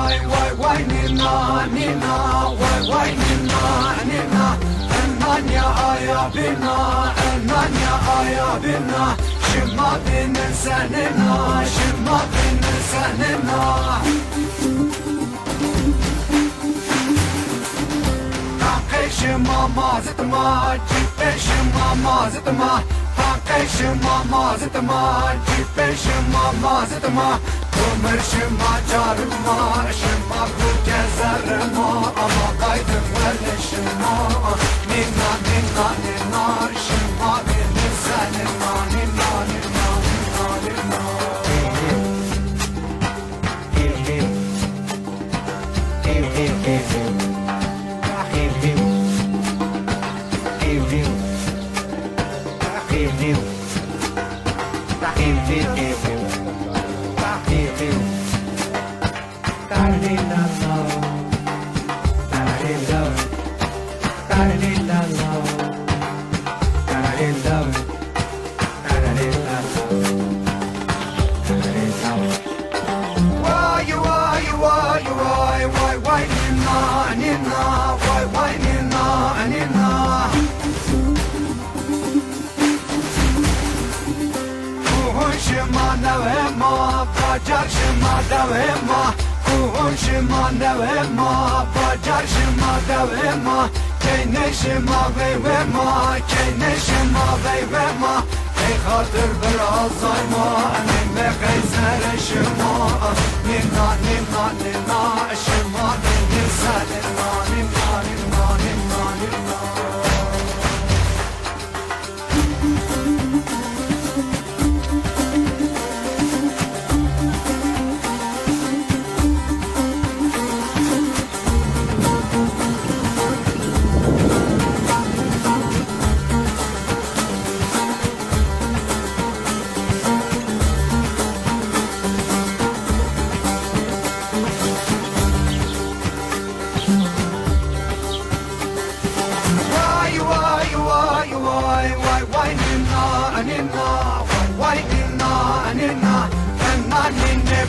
vay vay vay nina nina vay vay nina nina Enanya aya bina enanya aya bina Şıma binin senina şıma binin senina Şıma mazıtma cipe şıma mazıtma Şıma mazıtma cipe şıma mazıtma Ömür şıma çarıma şıma bu gezerima Ama kaydım öyle şıma Nina nina nina şıma beni senina Nina nina nina nina Bacar şıma devema Kuhun şıma devema Bacar şıma devema Keyne şıma veyvema Keyne şıma veyvema Ey hatır biraz ayma Nime geyzere şıma Nina nina nina Şıma beni senina Nina nina nina nina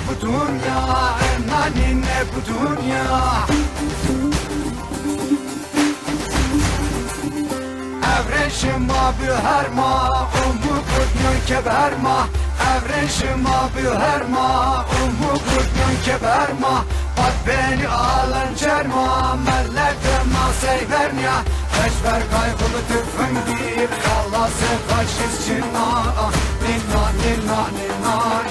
Bu dünya, enanine bu dünya Evreşima büherma, umu kutnun keberma Evreşima büherma, umu kutnun keberma Bak beni alıncerma, melletema seyvernya Eşver kaygılı tüfün bir, kallası faşist çina Nina nina nina